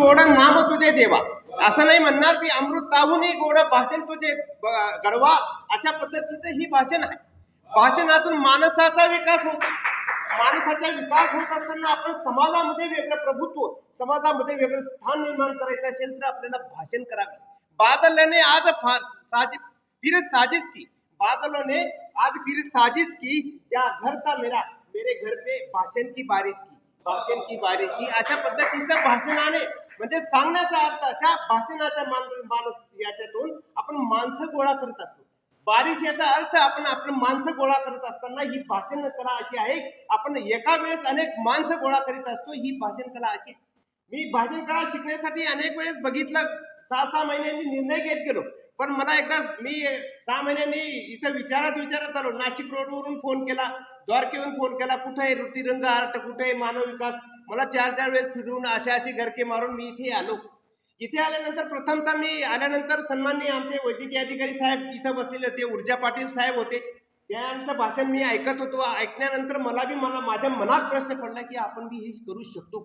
गोड नाम तुझे देवा, असं नाही म्हणणार की अमृताहूनही गोड भाषण तुझे घडवा. अशा पद्धतीचं ही भाषण आहे. भाषणातून माणसाचा विकास होतो. माणसाचा विकास होत असताना आपण समाजामध्ये वेगळं प्रभुत्व, समाजामध्ये वेगळं स्थान निर्माण करायचं असेल तर आपल्याला भाषण करावे. बादल ने आज फिर साजिश की, बादलों ने आज फिर साजिश की, क्या घर था मेरा, मेरे घर पे भाषण की बारिश की, भाषण की बारिश की. अशा पद्धतीचं भाषणाने म्हणजे सांगण्याचा अर्थ, अशा भाषणाच्या माणूस याच्यातून आपण माणसं गोळा करत असतो. बारिश याचा अर्थ आपण माणसं गोळा करत असताना ही भाषण कला अशी आहे. आपण एका वेळेस अनेक माणसं गोळा करीत असतो, ही भाषण कला अशी. मी भाषण कला शिकण्यासाठी अनेक वेळेस बघितलं, 6-6 महिन्यांनी निर्णय घेत गेलो. पण मला एकदा मी 6 महिन्यांनी इथं विचारत आलो. नाशिक रोडवरून फोन केला, द्वारकेवरून फोन केला, कुठे आहे ऋतिरंग आर्ट, कुठे आहे मानव विकास. मला 4-4 वेळेस फिरून अशी गरके मारून मी इथे आलो. इथे आल्यानंतर प्रथमतः मी आल्यानंतर सन्माननीय आमचे वैद्यकीय अधिकारी साहेब इथं बसलेले होते, ऊर्जा पाटील साहेब होते. त्यांचं भाषण मी ऐकत होतो. ऐकल्यानंतर मला माझ्या मनात प्रश्न पडला की आपण बी हे करू शकतो.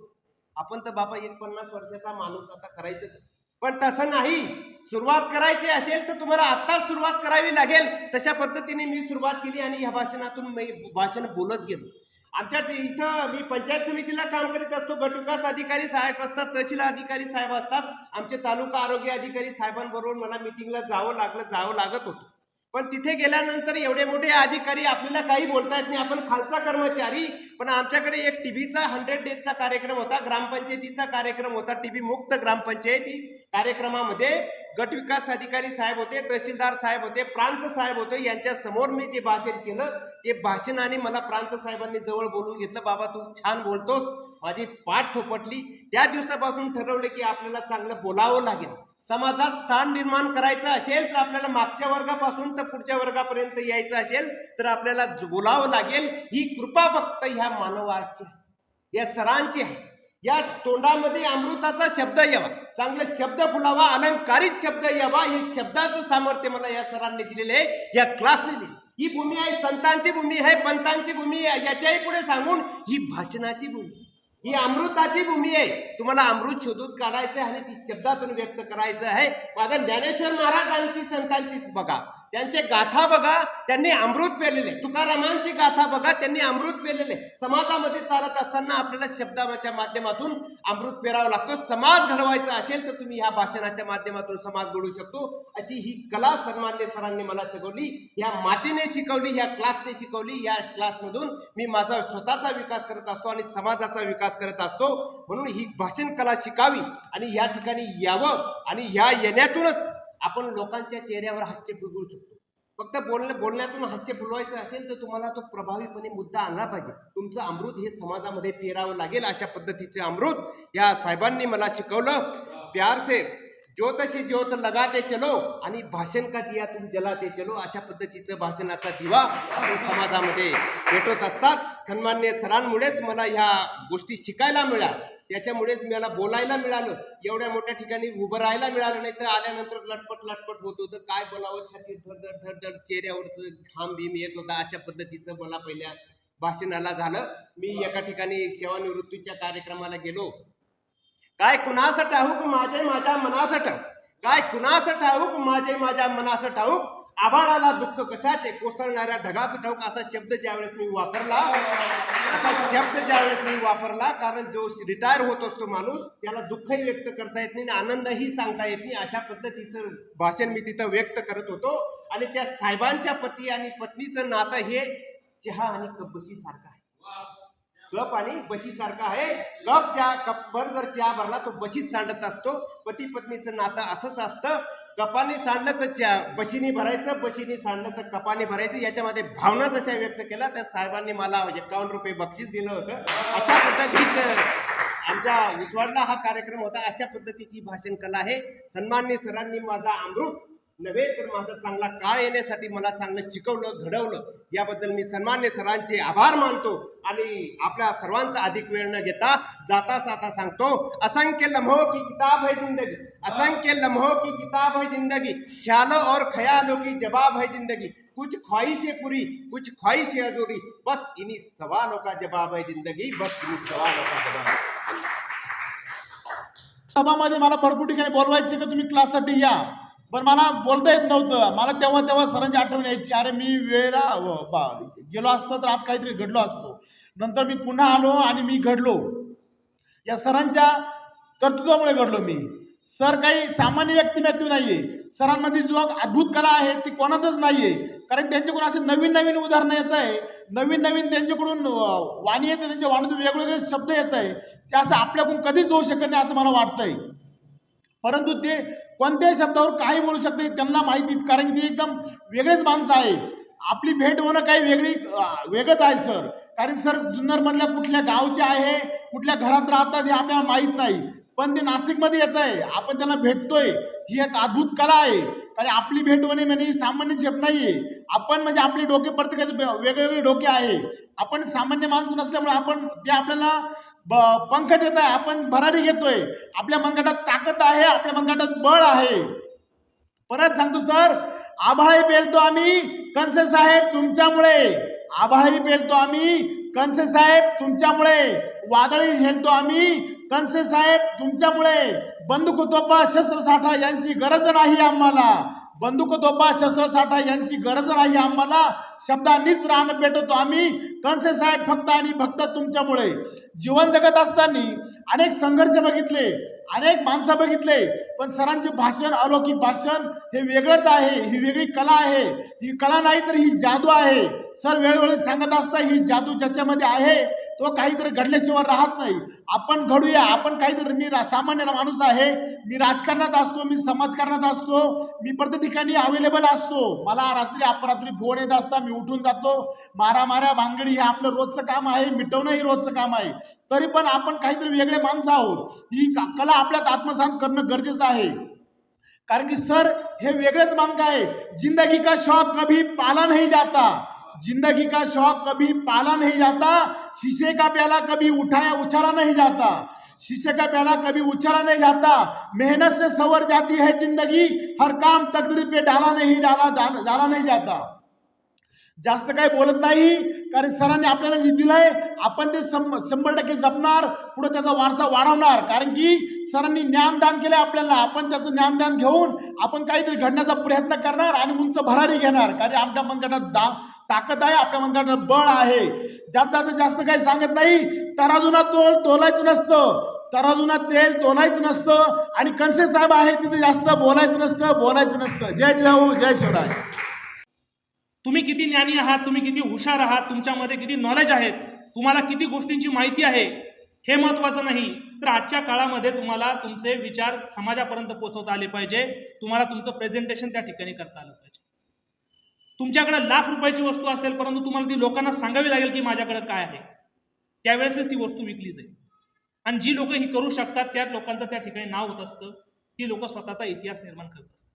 आपण तर बाबा 50 वर्षाचा माणूस, आता करायचं कसं? पण तसं नाही. सुरुवात करायची असेल तर तुम्हाला आत्ताच सुरुवात करावी लागेल. तशा पद्धतीने मी सुरुवात केली आणि या भाषणातून मी भाषण बोलत गेलो. आमच्या इथं मी पंचायत समितीला काम करीत असतो. गट विकास अधिकारी साहेब असतात, तहसील अधिकारी साहेब असतात, आमचे तालुका आरोग्य अधिकारी साहेबांबरोबर मला मिटिंगला जावं लागत होतं. पण तिथे गेल्यानंतर एवढे मोठे अधिकारी आपल्याला काही बोलता येत नाही. आपण खालचा कर्मचारी. पण आमच्याकडे एक टीबीचा 100 डेजचा कार्यक्रम होता, ग्रामपंचायतीचा कार्यक्रम होता, टीबी मुक्त ग्रामपंचायती. कार्यक्रमामध्ये गट विकास अधिकारी साहेब होते, तहसीलदार साहेब होते, प्रांत साहेब होते. यांच्या समोर मी जे भाषण केलं, ते भाषणाने मला प्रांत साहेबांनी जवळ बोलून घेतलं. बाबा तू छान बोलतोस. माझी पाठ थोपटली. त्या दिवसापासून ठरवलं की आपल्याला चांगलं बोलावं लागेल. समाजात स्थान निर्माण करायचं असेल तर आपल्याला मागच्या वर्गापासून तर पुढच्या वर्गापर्यंत यायचं असेल तर आपल्याला बोलावं लागेल. ही कृपा फक्त ह्या मानवाची, या सरांची आहे. या तोंडामध्ये अमृताचा शब्द यावा, चांगले शब्द फुलावा, अलंकारित शब्द यावा. हे शब्दाचं सामर्थ्य मला या सरांनी दिलेले आहे, या क्लासने दिले. ही भूमी आहे, संतांची भूमी आहे, पंतांची भूमी आहे. याच्याही पुढे सांगून ही भाषणाची भूमी, ही अमृताची भूमी आहे. तुम्हाला अमृत शोधून काढायचं आहे आणि ती शब्दातून व्यक्त करायचं आहे. माझा ज्ञानेश्वर महाराजांची, संतांची बघा, त्यांचे गाथा बघा, त्यांनी अमृत पेरलेले. तुकारामांची गाथा बघा, त्यांनी अमृत पेरलेले. समाजामध्ये चालत असताना आपल्याला शब्दाच्या माध्यमातून अमृत पेरावं लागतो. समाज घडवायचा असेल तर तुम्ही ह्या भाषणाच्या माध्यमातून समाज घडवू शकतो. अशी ही कला सन्मान्य सरांनी मला शिकवली, या मातीने शिकवली, या क्लासने शिकवली. या क्लासमधून मी माझा स्वतःचा विकास करत असतो आणि समाजाचा विकास करत असतो. म्हणून ही भाषण कला शिकावी आणि या ठिकाणी यावं आणि या येण्यातूनच आपण लोकांच्या चेहऱ्यावर हास्य फुलवू शकतो. फक्त बोलण्यातून हास्य फुलवायचं असेल तर तुम्हाला तो प्रभावीपणे मुद्दा आणला पाहिजे. तुमचं अमृत हे समाजामध्ये पेरावं लागेल. अशा पद्धतीचे अमृत या साहेबांनी मला शिकवलं. प्यार से ज्योत से ज्योत लगाते चलो आणि भाषण का दिया तुम जलाते चलो. अशा पद्धतीचं भाषणाचा दिवा समाजामध्ये पेटवत असतात. सन्मान्य सरांमुळेच मला ह्या गोष्टी शिकायला मिळाल्या, त्याच्यामुळेच मला बोलायला मिळालं, एवढ्या मोठ्या ठिकाणी उभं राहायला मिळालं. नाही तर आल्यानंतर लटपट होत होतं. काय बोलावं, छाती धडधड चेहऱ्यावरचं घाम भीम येत होता. अशा पद्धतीचं मला पहिल्या भाषणाला झालं. मी एका ठिकाणी सेवानिवृत्तीच्या कार्यक्रमाला गेलो. काय कुणाचं ठाऊक माझ्या मनाचं ठाऊक, काय कुणाचं ठाऊक माझ्या मनाचं ठाऊक, आभाळाला दुःख कशाचे, कोसळणाऱ्या ढगाचं ठाऊक. असा शब्द ज्यावेळेस मी वापरला, कारण जो रिटायर होत असतो माणूस, त्याला दुःखही व्यक्त करता येत नाही, आनंदही सांगता येत नाही. अशा पद्धतीचं भाषण मी तिथं व्यक्त करत होतो. आणि त्या साहेबांच्या पती आणि पत्नीचं नातं हे चहा आणि कपबशी सारखं आहे. कप आणि बशी सारखा आहे. कपभर जर चहा भरला तो बशीत सांडत असतो. पती पत्नीचं नातं असंच असतं. कपाने सांडलं तर बशीने भरायचं, बशीने सांडलं तर कपाने भरायचं. याच्यामध्ये भावना जशा व्यक्त केल्या, त्या साहेबांनी मला 51 रुपये बक्षीस दिलं होतं. अशा पद्धतीचं आमच्या विसवाडला हा कार्यक्रम होता. अशा पद्धतीची भाषण कला आहे. सन्मान्य सरांनी माझा अमृत नव्हे तर माझा चांगला काळ येण्यासाठी मला चांगलं शिकवलं, घडवलं. याबद्दल मी सन्मान्य सरांचे आभार मानतो आणि आपल्या सर्वांचा अधिक वेळ न घेता जाता साता सांगतो, असंख्य लम्हों की किताब है जिंदगी, असंख्य लम्हों की किताब है जिंदगी, ख्यालों और ख्यालों की जवाब है जिंदगी, कुछ ख्वाहिशें पूरी कुछ ख्वाहिशें अधूरी, बस इन्हीं सवालों का जवाब है जिंदगी, बस इन्हीं सवालों का जवाब है. सभामध्ये मला भरपूर ठिकाणी बोलवायचे का तुम्ही क्लाससाठी या, पण मला बोलता येत नव्हतं. मला तेव्हा सरांची आठवण यायची, अरे मी वेळेला गेलो असतो तर आज काहीतरी घडलो असतो. नंतर मी पुन्हा आलो आणि मी घडलो. या सरांच्या कर्तृत्वामुळे घडलो मी. सर काही सामान्य व्यक्तिमत्व नाहीये. सरांमध्ये जो अद्भुत कला आहे ती कोणातच नाहीये. कारण त्यांच्याकडून असे नवीन उदाहरणं येत आहे, नवीन त्यांच्याकडून वाणी येते, त्यांच्या वाणीतून वेगवेगळे शब्द येत आहे, ते असं आपल्याकडून कधीच होऊ शकत नाही असं मला वाटतंय. परंतु ते कोणत्याही शब्दावर काही बोलू शकते त्यांना माहिती, कारण की ते एकदम वेगळेच माणसं आहे. आपली भेट होणं काही वेगळंच आहे सर. कारण सर जुन्नरमधल्या कुठल्या गावचे आहे, कुठल्या घरात राहतात हे आपल्याला माहीत नाही, पण ते नाशिकमध्ये येत आहे, आपण त्यांना भेटतोय, ही एक अद्भुत कला आहे. कारण आपली भेट होणे म्हणजे सामान्य शब्द नाहीये. आपण म्हणजे आपले डोके प्रत्येकाचे वेगवेगळे डोके आहे. आपण सामान्य माणसं नसल्यामुळे आपण ते आपल्याला पंख देत आहे, आपण भरारी घेतोय. आपल्या मनगटात ताकद आहे, आपल्या मनगटात बळ आहे. परत सांगतो सर, आभाळी पेलतो आम्ही कणसे साहेब तुमच्यामुळे. आभाळी पेलतो आम्ही कणसे साहेब तुमच्यामुळे. वादळी झेलतो आम्ही कणसे साहेब तुमच्यामुळे. बंदूक तोफा शस्त्रसाठा यांची गरज नाही आम्हाला. बंदूक तोफा शस्त्रसाठा यांची गरज नाही आम्हाला. शब्दांनीच रान पेटवतो आम्ही कणसे साहेब फक्त आणि फक्त तुमच्यामुळे. जीवन जगत असताना अनेक संघर्ष बघितले, अनेक माणसं बघितले, पण सरांचे भाषण, अलौकिक भाषण हे वेगळंच आहे. ही वेगळी कला आहे. ही कला नाही तर ही जादू आहे. सर वेळोवेळी सांगत असता, ही जादू ज्याच्यामध्ये आहे तो काहीतरी घडल्याशिवाय राहत नाही. आपण घडूया. आपण काहीतरी, मी सामान्य माणूस आहे, मी राजकारणात असतो, मी समाजकारणात असतो, मी प्रत्येक ठिकाणी अवेलेबल असतो. मला रात्री अपरात्री फोन येत असता, मी उठून जातो. मारा भानगडी हे आपलं रोजचं काम आहे, मिटवणं हे रोजचं काम आहे. तरी पण आपण काहीतरी वेगळे माणसं आहोत. ही कला आपल्यात आत्मसात करणं गरजेचं आहे. कारण की सर हे वेगळेच मानक आहे. जिंदगी का शौक कभी पाला नहीं जाता. जिंदगी का शौक कभी पाला नहीं जाता. शीशे का प्याला कभी उछाला नहीं जाता. शीशे का प्याला कभी उछाला नहीं जाता. मेहनत से संवर जाती है जिंदगी. हर काम तकदीर पे डाला नहीं जाता. जास्त काही बोलत नाही, कारण सरांनी आपल्याला जे दिलंय आपण ते 100% जपणार, पुढे त्याचा वारसा वाढवणार. कारण की सरांनी ज्ञानदान केलंय आपल्याला. आपण त्याचं ज्ञानदान घेऊन आपण काहीतरी घडण्याचा प्रयत्न करणार आणि उंच भरारी घेणार. कारण आपल्या मनगटात ताकद आहे, आपल्या मनगटात बळ आहे. जास्त काही सांगत नाही. तराजुना तोलायचं नसतं, तराजुना तेल तोलायचं नसतं, आणि कणसे साहेब आहे तिथे जास्त बोलायचं नसतं. जय जय जय शिवराय. तुम्ही किती ज्ञानी आहात, तुम्ही किती हुशार आहात, तुमच्यामध्ये किती नॉलेज आहे, तुम्हाला किती गोष्टींची माहिती आहे हे महत्त्वाचं नाही, तर आजच्या काळामध्ये तुम्हाला तुमचे विचार समाजापर्यंत पोहोचवता आले पाहिजे. तुम्हाला तुमचं प्रेझेंटेशन त्या ठिकाणी करता आलं पाहिजे. तुमच्याकडे लाख रुपयाची वस्तू असेल, परंतु तुम्हाला ती लोकांना सांगावी लागेल की माझ्याकडे काय आहे, त्यावेळेसच ती वस्तू विकली जाईल. आणि जी लोक ही करू शकतात त्याच लोकांचं त्या ठिकाणी नाव होत असतं. ती लोक स्वतःचा इतिहास निर्माण करत असतात.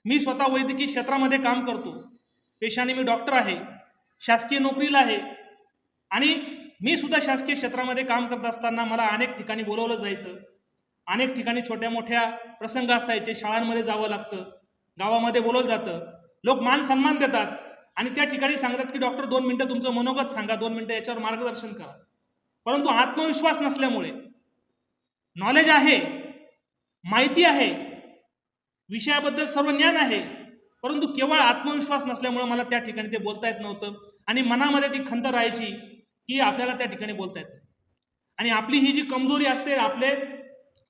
मी स्वतः वैद्यकीय क्षेत्रामध्ये काम करतो. पेशाने मी डॉक्टर आहे, शासकीय नोकरीला आहे, आणि मी सुद्धा शासकीय क्षेत्रामध्ये काम करत असताना मला अनेक ठिकाणी बोलवलं जायचं. अनेक ठिकाणी छोट्या मोठ्या प्रसंग असायचे, शाळांमध्ये जावं लागतं, गावामध्ये बोलवलं जातं, लोक मान सन्मान देतात आणि त्या ठिकाणी सांगतात की डॉक्टर 2 मिनिटं तुमचं मनोगत सांगा, 2 मिनिटं याच्यावर मार्गदर्शन करा. परंतु आत्मविश्वास नसल्यामुळे, नॉलेज आहे, माहिती आहे, विषयाबद्दल सर्व ज्ञान आहे, परंतु केवळ आत्मविश्वास नसल्यामुळे मला त्या ठिकाणी ते बोलता येत नव्हतं. आणि मनामध्ये ती खंत राहायची की आपल्याला त्या ठिकाणी बोलता येत नाही. आणि आपली ही जी कमजोरी असते, आपले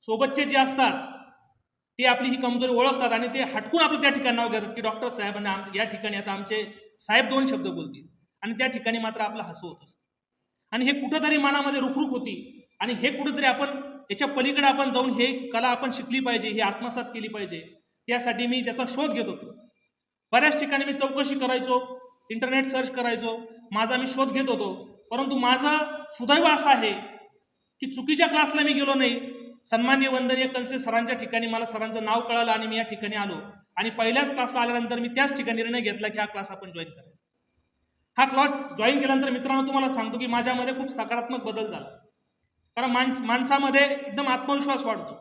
सोबतचे जे असतात ते आपली ही कमजोरी ओळखतात आणि ते हटकून आपलं त्या ठिकाणी नाव घेतात की डॉक्टर साहेबांना या ठिकाणी आता आमचे साहेब 2 शब्द बोलतील, आणि त्या ठिकाणी मात्र आपलं हसू होत असतं. आणि हे कुठंतरी मनामध्ये रुखरुख होती, आणि हे कुठंतरी आपण याच्या पलीकडे आपण जाऊन हे कला आपण शिकली पाहिजे, हे आत्मसात केली पाहिजे. त्यासाठी मी त्याचा शोध घेत होतो. बऱ्याच ठिकाणी मी चौकशी करायचो, इंटरनेट सर्च करायचो, माझा मी शोध घेत होतो. परंतु माझा सुदैव असं आहे की चुकीच्या क्लासला मी गेलो नाही. सन्माननीय वंदनीय कणसे सरांच्या ठिकाणी मला सरांचं नाव कळालं आणि मी या ठिकाणी आलो. आणि पहिल्याच क्लासला आल्यानंतर मी त्याच ठिकाणी निर्णय घेतला की हा क्लास आपण जॉईन करायचा. हा क्लास जॉईन केल्यानंतर मित्रांनो तुम्हाला सांगतो की माझ्यामध्ये खूप सकारात्मक बदल झाला. कारण माणसामध्ये एकदम आत्मविश्वास वाढतो.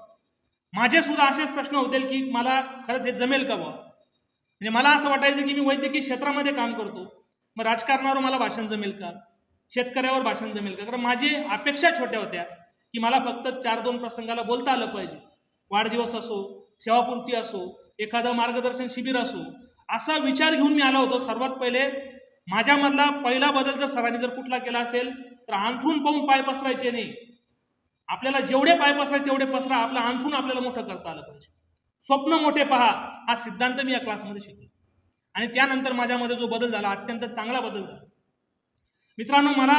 माझे सुद्धा असेच प्रश्न होते की मला खरंच हे जमेल का बुवा. म्हणजे मला असं वाटायचं की मी वैद्यकीय क्षेत्रामध्ये काम करतो, मग राजकारणावर मला भाषण जमेल का, शेतकऱ्यावर भाषण जमेल का. कारण माझी अपेक्षा छोट्या होत्या की मला फक्त 4-2 प्रसंगाला बोलता आलं पाहिजे. वाढदिवस असो, सेवापूर्ती असो, एखादं मार्गदर्शन शिबिर असो, असा विचार घेऊन मी आलो होतो. सर्वात पहिले माझ्यामधला पहिला बदल जर सरांनी जर कुठला केला असेल तर अंथरूण पाहून पाय पसरायचे नाही. आपल्याला जेवढे पाय पसरायचे तेवढे पसरा, आपलं अंथरूण आपल्याला मोठं करता आलं पाहिजे. स्वप्न मोठे पहा, हा सिद्धांत मी या क्लासमध्ये शिकलो आणि त्यानंतर माझ्यामध्ये जो बदल झाला, अत्यंत चांगला बदल झाला. मित्रांनो, मला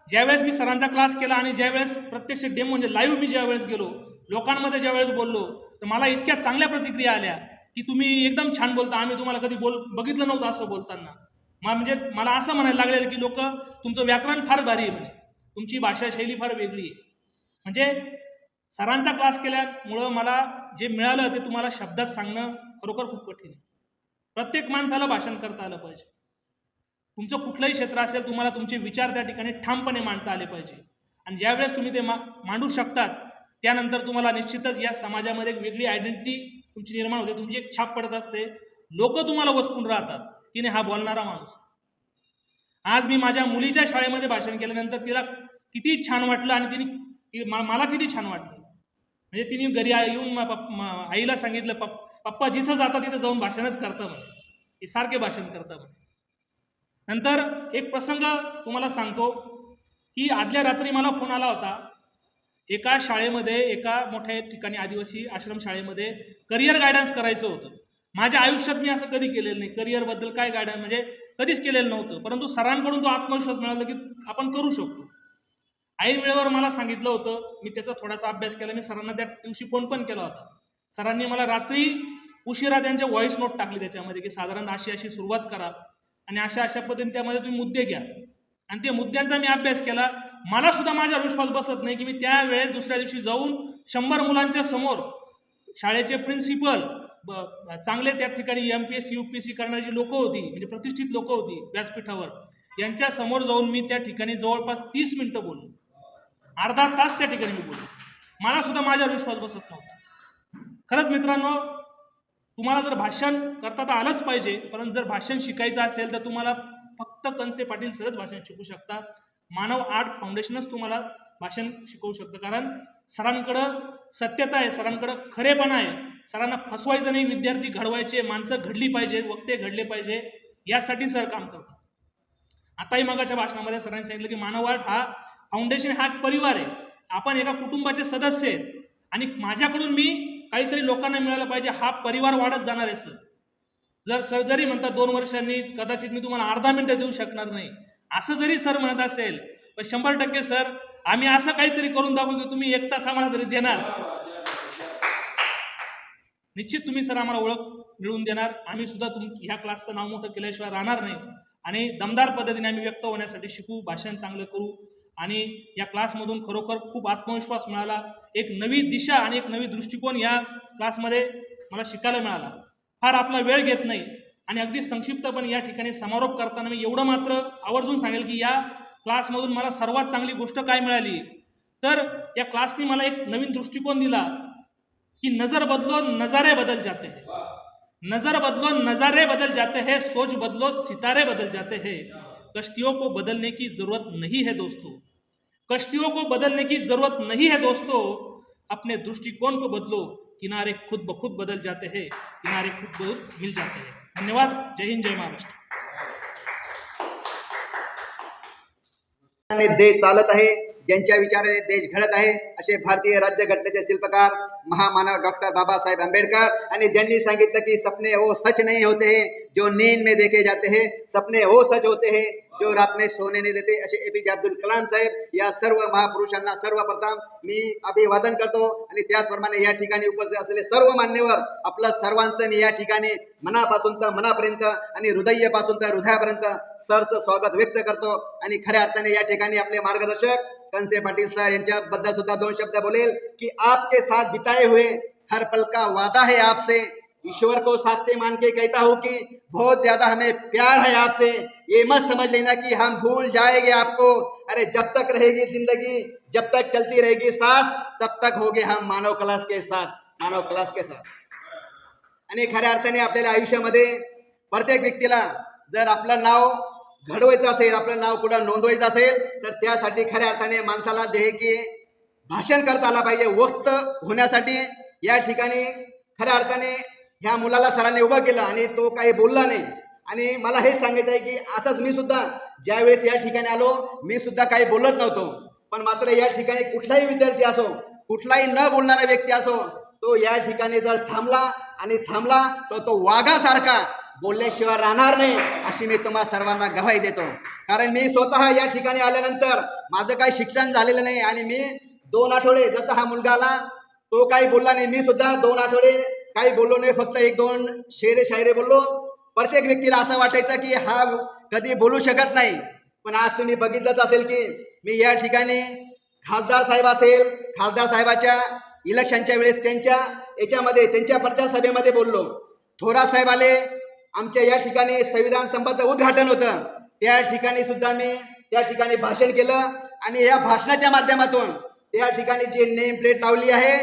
ज्यावेळेस मी सरांचा क्लास केला आणि ज्यावेळेस प्रत्यक्ष डेमो म्हणजे लाईव्ह मी ज्यावेळेस गेलो, लोकांमध्ये ज्यावेळेस बोललो, तर मला इतक्या चांगल्या प्रतिक्रिया आल्या की तुम्ही एकदम छान बोलता, आम्ही तुम्हाला कधी बघितलं नव्हतं असं बोलताना. म्हणजे मला असं म्हणायला लागलेलं की लोक, तुमचं व्याकरण फार भारी आहे म्हणे, तुमची भाषा शैली फार वेगळी आहे. म्हणजे सरांचा क्लास केल्यामुळं मला जे मिळालं ते तुम्हाला शब्दात सांगणं खरोखर खूप कठीण आहे. प्रत्येक माणसाला भाषण करता आलं पाहिजे. तुमचं कुठलंही क्षेत्र असेल, तुम्हाला तुमचे विचार त्या ठिकाणी ठामपणे मांडता आले पाहिजे. आणि ज्यावेळेस तुम्ही ते मांडू शकतात, त्यानंतर तुम्हाला निश्चितच या समाजामध्ये एक वेगळी आयडेंटिटी तुमची निर्माण होते, तुमची एक छाप पडत असते. लोक तुम्हाला वसकून राहतात की नाही, हा बोलणारा माणूस. आज मी माझ्या मुलीच्या शाळेमध्ये भाषण केल्यानंतर तिला किती छान वाटलं आणि मला किती छान वाटलं. म्हणजे तिने घरी येऊन आईला सांगितलं, पप्पा जिथं जाता तिथं जाऊन भाषणच करतं म्हणे, हे सारखे भाषण करतं म्हणे. नंतर एक प्रसंग तुम्हाला सांगतो की आदल्या रात्री मला फोन आला होता. एका शाळेमध्ये, एका मोठ्या ठिकाणी आदिवासी आश्रम शाळेमध्ये करिअर गायडन्स करायचं होतं. माझ्या आयुष्यात मी असं कधी केलेलं नाही, करिअरबद्दल काय गायडन्स म्हणजे कधीच केलेलं नव्हतं. परंतु सरांकडून तो आत्मविश्वास मिळाला की आपण करू शकतो. ऐन वेळेवर मला सांगितलं होतं, मी त्याचा थोडासा अभ्यास केला. मी सरांना त्या दिवशी फोन पण केला होता. सरांनी मला रात्री उशिरा त्यांच्या व्हॉइस नोट टाकली त्याच्यामध्ये की साधारण अशी सुरुवात करा आणि अशा पद्धतीने त्यामध्ये तुम्ही मुद्दे घ्या. आणि त्या मुद्द्यांचा मी अभ्यास केला. मला सुद्धा माझ्यावर विश्वास बसत नाही की मी त्यावेळेस दुसऱ्या दिवशी जाऊन 100 मुलांच्या समोर, शाळेचे प्रिन्सिपल, चांगले त्या ठिकाणी MPSC UPSC करणारी लोक होती, म्हणजे प्रतिष्ठित लोक होती व्यासपीठावर, यांच्या समोर जाऊन मी त्या ठिकाणी जवळपास 30 मिनिटं बोललो. अर्धा तास त्या ठिकाणी मी बोललो. मला सुद्धा माझ्यावर विश्वास बसत नव्हता. खरंच मित्रांनो, तुम्हाला जर भाषण करता तर आलंच पाहिजे, परंतु जर भाषण शिकायचं असेल तर तुम्हाला फक्त कंसे पाटील सरच भाषण शिकू शकतात. मानव आर्ट फाउंडेशनच तुम्हाला भाषण शिकवू शकतं. कारण सरांकडं सत्यता आहे, सरांकडं खरेपणा आहे. सरांना फसवायचं नाही, विद्यार्थी घडवायचे, माणसं घडली पाहिजे, वक्ते घडले पाहिजे, यासाठी सर काम करतात. आताही मगाच्या भाषणामध्ये सरांनी सांगितलं की मानव आर्ट हा फाउंडेशन हा एक परिवार आहे. आपण एका कुटुंबाचे सदस्य आहेत आणि माझ्याकडून मी काहीतरी लोकांना मिळालं पाहिजे, हा परिवार वाढत जाणार आहे. जर सर जरी म्हणतात 2 वर्षांनी कदाचित मी तुम्हाला अर्धा मिनिटं देऊ शकणार नाही, असं जरी सर म्हणत असेल, पण 100% सर आम्ही असं काहीतरी करून दाखवू की तुम्ही 1 तास आम्हाला तरी देणार. निश्चित तुम्ही सर आम्हाला ओळख मिळवून देणार. आम्ही सुद्धा ह्या क्लासचं नाव मोठं केल्याशिवाय राहणार नाही आणि दमदार पद्धतीने आम्ही व्यक्त होण्यासाठी शिकू, भाषण चांगलं करू. आणि या क्लासमधून खरोखर खूप आत्मविश्वास मिळाला, एक नवी दिशा आणि एक नवी दृष्टिकोन या क्लासमध्ये मला शिकायला मिळाला. फार आपला वेळ घेत नाही आणि अगदी संक्षिप्तपणे या ठिकाणी समारोप करताना मी एवढं मात्र आवर्जून सांगेल की या क्लासमधून मला सर्वात चांगली गोष्ट काय मिळाली, तर या क्लासने मला एक नवीन दृष्टिकोन दिला कि नजर बदलो नजारे बदल जाते हैं, नजर बदलो नजारे बदल जाते हैं, सोच बदलो सितारे बदल जाते हैं. कश्तियों को बदलने की जरूरत नहीं है दोस्तों, कश्तियों को बदलने की जरूरत नहीं है दोस्तों, अपने दृष्टिकोन को बदलो, किनारे खुद ब खुद बदल जाते हैं, किनारे खुद ब खुद मिल जाते हैं. धन्यवाद. जय हिंद, जय महाराष्ट्र. देश चालत आहे, ज्यांच्या विचाराने देश घडत आहे असे भारतीय राज्यघटनेचे शिल्पकार महामानव डॉक्टर बाबासाहेब आंबेडकर. आणि ज्यांनी सांगितलं की सपने वो सच नहीं होते हैं जो नींद में देखे जाते हैं, सपने वो सच होते हैं जो रात में सोने नहीं देते, असे APJ अब्दुल कलाम साहेब. या सर्व महापुरुषांना सर्वप्रथम मी अभिवादन करतो. आणि त्याचप्रमाणे या ठिकाणी उपस्थित असलेले सर्व मान्यवर, आपलं सर्वांचं मी या ठिकाणी मनापासून तर मनापर्यंत आणि हृदयापासून तर हृदयापर्यंत सरचं स्वागत व्यक्त करतो. आणि खऱ्या अर्थाने या ठिकाणी आपले मार्गदर्शक कंसे पाटील सर यांच्याबद्दल सुद्धा 2 शब्द बोलेल की आपके साथ बिताए हुए हर पल का वादा है आपसे, ईश्वर को साक्षी मान के कहता हूँ कि बहुत ज्यादा हमें प्यार है आपसे. ये मत समझ लेना कि हम भूल जाएंगे आपको. अरे जब तक रहेगी जिंदगी, जब तक चलती रहेगी सांस, तब तक होगे हम मानव क्लास के साथ, मानव क्लास के साथ. आणि खऱ्या अर्थाने आपल्याला आयुष्यामध्ये प्रत्येक व्यक्तीला जर आपलं नाव घडवायचं असेल, आपलं नाव कुठं नोंदवायचं असेल, तर त्यासाठी खऱ्या अर्थाने माणसाला जे आहे की भाषण करता आला पाहिजे. वक्त होण्यासाठी या ठिकाणी खऱ्या अर्थाने ह्या मुलाला सरांनी उभं केलं आणि तो काही बोलला नाही. आणि मला हेच सांगायचं आहे की असंच मी सुद्धा ज्यावेळेस या ठिकाणी आलो मी सुद्धा काही बोलत नव्हतो, पण मात्र या ठिकाणी कुठलाही विद्यार्थी असो, कुठलाही न बोलणारा व्यक्ती असो, तो या ठिकाणी जर थांबला तो वाघासारखा बोलल्याशिवाय राहणार नाही, अशी मी तुम्हा सर्वांना गवाही देतो. कारण मी स्वतः या ठिकाणी आल्यानंतर माझं काही शिक्षण झालेलं नाही आणि मी 2 आठवडे, जसा हा मुलगा आला तो काही बोलला नाही, मी सुद्धा 2 आठवडे काही बोललो नाही, फक्त 1-2 शेरे शायरे बोललो. प्रत्येक व्यक्तीला असं वाटायचं की हा कधी बोलू शकत नाही, पण आज तुम्ही बघितलंच असेल की मी या ठिकाणी खासदार साहेब असेल, खासदार साहेबाच्या इलेक्शनच्या वेळेस त्यांच्या प्रचार सभेमध्ये बोललो. थोरात साहेब आले, आमच्या या ठिकाणी संविधान स्तंभाचं उद्घाटन होतं, त्या ठिकाणी सुद्धा मी त्या ठिकाणी भाषण केलं. आणि या भाषणाच्या माध्यमातून त्या ठिकाणी जी नेम प्लेट लावली आहे,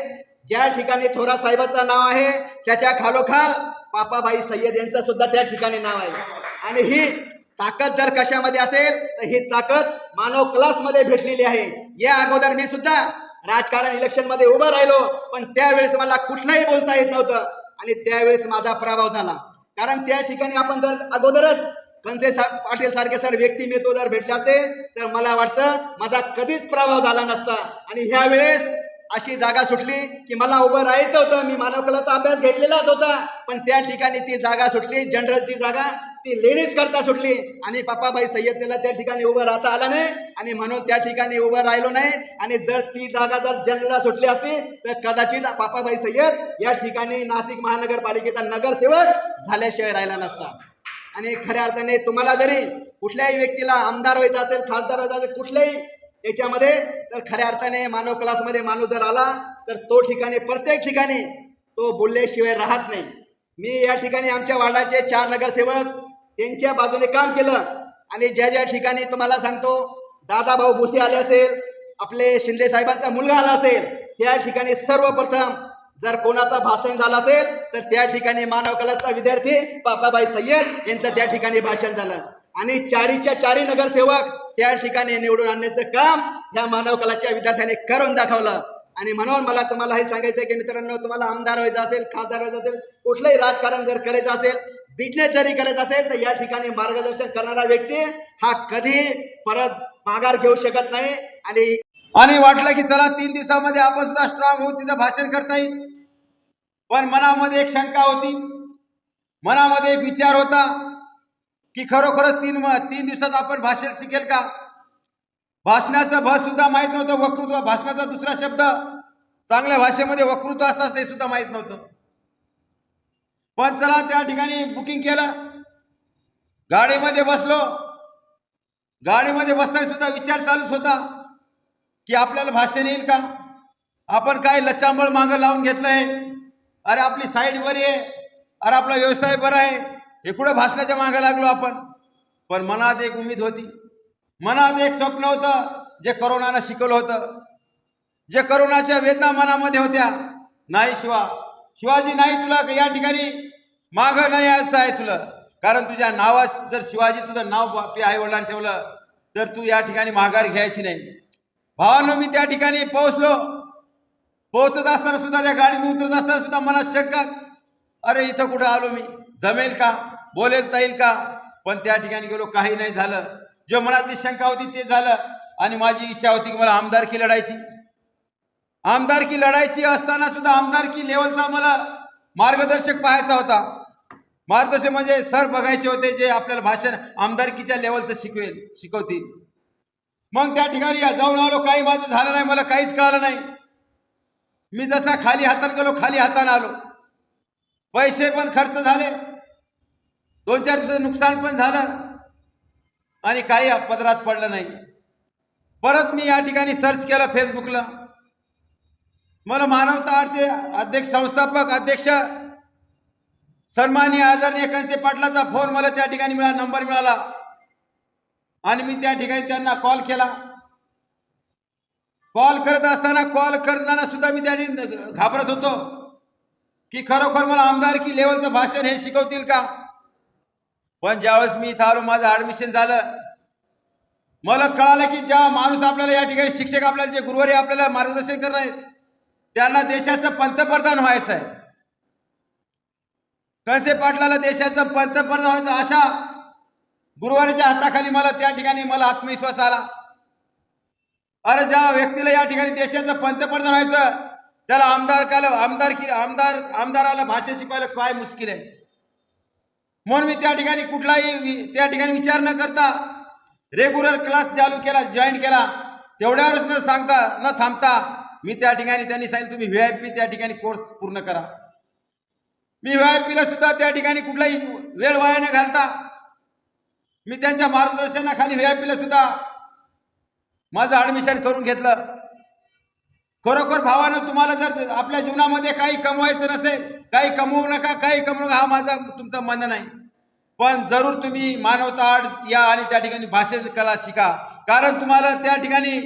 ज्या ठिकाणी थोरात साहेबांचं नाव आहे त्याच्या खालोखाल पापाबाई सय्यद यांचं सुद्धा त्या ठिकाणी नाव आहे. आणि ही ताकद जर कशामध्ये असेल तर ही ताकद मानव क्लासमध्ये भेटलेली आहे. या अगोदर मी सुद्धा राजकारण इलेक्शन मध्ये उभं राहिलो, पण त्यावेळेस मला कुठलाही बोलता येत नव्हतं आणि त्यावेळेस माझा पराभव झाला. कारण त्या ठिकाणी आपण जर अगोदरच कंसे पाटील सारखे सर व्यक्तिमत्व जर भेटले असते तर मला वाटतं माझा कधीच पराभव झाला नसता. आणि ह्या वेळेस अशी जागा सुटली की मला उभं राहायचं होतं, मी मानव कलाचा अभ्यास घेतलेलाच होता, पण त्या ठिकाणी ती जागा सुटली, जनरलची जागा ती लेडीज करता सुटली आणि पापाबाई सय्यदला त्या ठिकाणी उभं राहता आलं नाही आणि म्हणून त्या ठिकाणी उभं राहिलो नाही. आणि जर ती जागा जर जनरलला सुटली असती तर कदाचित पापाबाई सय्यद या ठिकाणी नाशिक महानगरपालिकेचा नगरसेवक झाल्याशिवाय राहिला नसता. आणि खऱ्या अर्थाने तुम्हाला जरी कुठल्याही व्यक्तीला आमदार व्हायचं असेल, खासदार व्हायचं असेल, कुठल्याही याच्यामध्ये, तर खऱ्या अर्थाने मानव क्लासमध्ये माणूस जर आला तर तो ठिकाणी प्रत्येक ठिकाणी तो बोलल्याशिवाय राहत नाही. मी या ठिकाणी आमच्या वार्डाचे 4 नगरसेवक त्यांच्या बाजूने काम केलं. आणि ज्या ठिकाणी तुम्हाला सांगतो दादाभाऊ भुसे आले असेल, आपले शिंदे साहेबांचा मुलगा आला असेल, त्या ठिकाणी सर्वप्रथम जर कोणाचं भाषण झालं असेल तर त्या ठिकाणी मानव कलाचा विद्यार्थी पापाबाई सय्यद यांचं त्या ठिकाणी भाषण झालं. आणि 4च्या 4 नगरसेवक त्या ठिकाणी निवडून आणण्याचं काम ह्या मानव कलाच्या विद्यार्थ्यांनी करून दाखवलं. आणि म्हणून मला तुम्हाला हे सांगायचं की मित्रांनो, तुम्हाला आमदार व्हायचं असेल, खासदार व्हायचं असेल, कुठलंही राजकारण जर करायचं असेल, बिझनेस जरी करायचा असेल, तर या ठिकाणी मार्गदर्शन करणारा व्यक्ती हा कधी परत माघार घेऊ शकत नाही. आणि वाटलं की चला 3 दिवसामध्ये आपण सुद्धा स्ट्रॉंग होऊ, तिथं भाषण करता येईल. पण मनामध्ये एक शंका होती, मनामध्ये एक विचार होता की खरोखरच 3 दिवसात आपण भाषण शिकेल का. भाषणाचं भस सुद्धा माहित नव्हतं, वक्तृत्व, भाषणाचा दुसरा शब्द चांगल्या भाषेमध्ये वक्तृत्व असं ते सुद्धा माहित नव्हतं. पण चला त्या ठिकाणी बुकिंग केलं, गाडीमध्ये बसलो. गाडीमध्ये बसताना सुद्धा विचार चालूच होता की आपल्याला भाषण येईल का, आपण काय लचांबळ मागं लावून घेतलंय, अरे आपली साईड बरी आहे, अरे आपला व्यवसाय बरा आहे, हे कुठं भाषणाच्या मागे लागलो आपण. पण मनात एक उमेद होती, मनात एक स्वप्न होतं, जे करोनानं शिकवलं होतं, जे करोनाच्या वेदना मनामध्ये होत्या. नाही शिवाजी नाही, तुला या ठिकाणी मागं नाही यायचं आहे तुला, कारण तुझ्या नावात जर शिवाजी तुझं नाव आपल्या आई वडिलांनी ठेवलं तर तू या ठिकाणी माघार घ्यायची नाही. भावांनो, मी त्या ठिकाणी पोहोचत असताना सुद्धा, त्या गाडीतून उतरत असताना सुद्धा मनात शंका, अरे इथं कुठं आलो मी, जमेल का, बोलता येईल का. पण त्या ठिकाणी गेलो, काही नाही झालं. जे मनातली शंका होती ते झालं. आणि माझी इच्छा होती की मला आमदारकी लढायची असताना सुद्धा आमदारकी लेवलचा मला मार्गदर्शक पाहायचा होता. मार्गदर्शक म्हणजे सर बघायचे होते जे आपल्याला भाषण आमदारकीच्या लेवलचं शिकवतील. मग त्या ठिकाणी जाऊन आलो, काही माझं झालं नाही, मला काहीच कळालं नाही. मी जसा खाली हाताने गेलो, खाली हाताने आलो. पैसे पण खर्च झाले, 2-4 दिवसाचं नुकसान पण झालं आणि काही पदरात पडलं नाही. परत मी या ठिकाणी सर्च केलं फेसबुकला. मला मानवता आर्टचे अध्यक्ष, संस्थापक अध्यक्ष सन्माननीय आदरणीय कंसे पाटलाचा फोन मला त्या ठिकाणी नंबर मिळाला आणि मी त्या ठिकाणी त्यांना कॉल केला. कॉल करताना सुद्धा मी त्या ठिकाणी घाबरत होतो की खरोखर मला आमदारकी लेवलचं भाषण हे शिकवतील का. पण ज्यावेळेस मी इथं आलो, माझं ॲडमिशन झालं, मला कळालं की ज्या माणूस आपल्याला या ठिकाणी शिक्षक आपल्याला जे गुरुवारी आपल्याला मार्गदर्शन करणार आहेत त्यांना देशाचं पंतप्रधान व्हायचं आहे. कळसे पाटलाला देशाचं पंतप्रधान व्हायचं अशा गुरुवारीच्या हाताखाली मला त्या ठिकाणी मला आत्मविश्वास आला. अरे ज्या व्यक्तीला या ठिकाणी देशाचं पंतप्रधान व्हायचं त्याला आमदाराला भाषा शिकवायला काय मुश्किल आहे. म्हणून मी त्या ठिकाणी कुठलाही त्या ठिकाणी विचार न करता रेग्युलर क्लास चालू केला, जॉईन केला. तेवढ्यावरच न सांगता न थांबता मी त्या ठिकाणी त्यांनी सांगितलं तुम्ही VIP त्या ठिकाणी कोर्स पूर्ण करा. मी VIP ला सुद्धा त्या ठिकाणी कुठलाही वेळ वाया न घालता मी त्यांच्या मार्गदर्शनाखाली VIP ला सुद्धा माझं ऍडमिशन करून घेतलं. खरोखर भावानं तुम्हाला जर आपल्या जीवनामध्ये काही कमवायचं नसेल, काही कमवू नका, काही कमवू नका, हा माझा तुमचं म्हणणं नाही. पण जरूर तुम्ही मानवता आड या आणि त्या ठिकाणी भाषण कला शिका. कारण तुम्हाला त्या ठिकाणी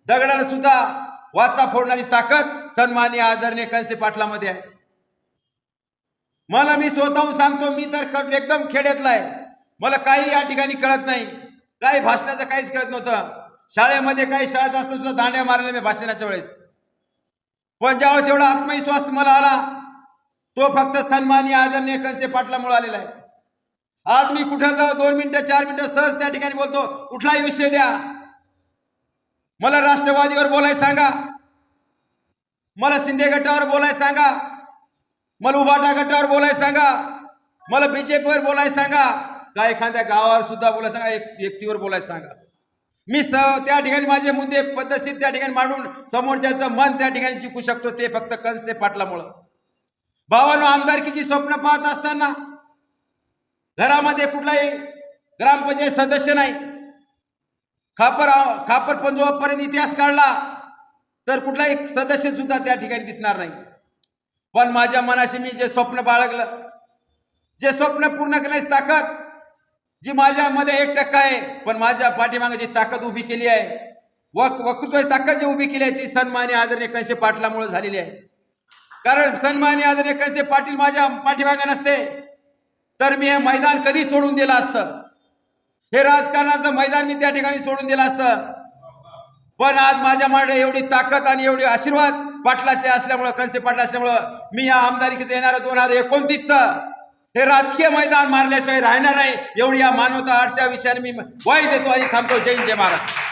दगडाला सुद्धा वाचा फोडणारी ताकद सन्माननीय आदरणीय कळसे पाटलामध्ये आहे. मला मी स्वतःहून सांगतो, मी तर एकदम खेड्यातला आहे. मला काही या ठिकाणी कळत नाही, काही भाषणाचं काहीच कळत नव्हतं. शाळेमध्ये काही शाळेत असताना सुद्धा दांड्या मारल्या मी भाषणाच्या वेळेस. पण ज्यावेळेस एवढा आत्मविश्वास मला आला तो फक्त सन्माननीय आदरणीय कळसे पाटलामुळे आलेला आहे. आज मी कुठे जाऊ 2 मिनिटं 4 मिनिटं सहज त्या ठिकाणी बोलतो. कुठलाही विषय द्या, मला राष्ट्रवादीवर बोलायला सांगा, मला शिंदे गटावर बोलायला सांगा, मला उभाटा गटावर बोलायला सांगा, मला BJPवर बोलायला सांगा, काय एखाद्या गावावर सुद्धा बोलायला सांगा, एक व्यक्तीवर बोलायला सांगा. मी त्या ठिकाणी माझे मुद्दे पद्धतशीर त्या ठिकाणी मांडून समोरच्याचं मन त्या ठिकाणी जिंकू शकतो. ते फक्त कळसे पाटलामुळं. भावांनो, आमदारकीची स्वप्न पाहत असताना घरामध्ये कुठलाही ग्रामपंचायत सदस्य नाही. खापर पंजोबापर्यंत इतिहास काढला तर कुठलाही सदस्य सुद्धा त्या ठिकाणी दिसणार नाही. पण माझ्या मनाशी मी जे स्वप्न बाळगलं, जे स्वप्न पूर्ण करण्याची ताकद जी माझ्यामध्ये 1% आहे, पण माझ्या पाठीमागे जी ताकद उभी केली आहे, वक्तृत्वाची ताकद जी उभी केली आहे, ती सन्माननीय आदरणीय कळसे पाटलामुळे झालेली आहे. कारण सन्माननीय आदरणीय कळसे पाटील माझ्या पाठीमागे नसते तर मी हे मैदान कधी सोडून दिलं असतं. हे राजकारणाचं मैदान मी त्या ठिकाणी सोडून दिलं असतं. पण आज माझ्या मागे एवढी ताकद आणि एवढी आशीर्वाद पाटलाचे असल्यामुळं, कळसे पाटील असल्यामुळं मी या आमदारकीचं येणारं 2029चं हे राजकीय मैदान मारल्याशिवाय राहणार नाही. एवढी या मानवता आडच्या विषयाने मी ग्वाही देतो आणि थांबतो. जय हिंद, जय महाराष्ट्र.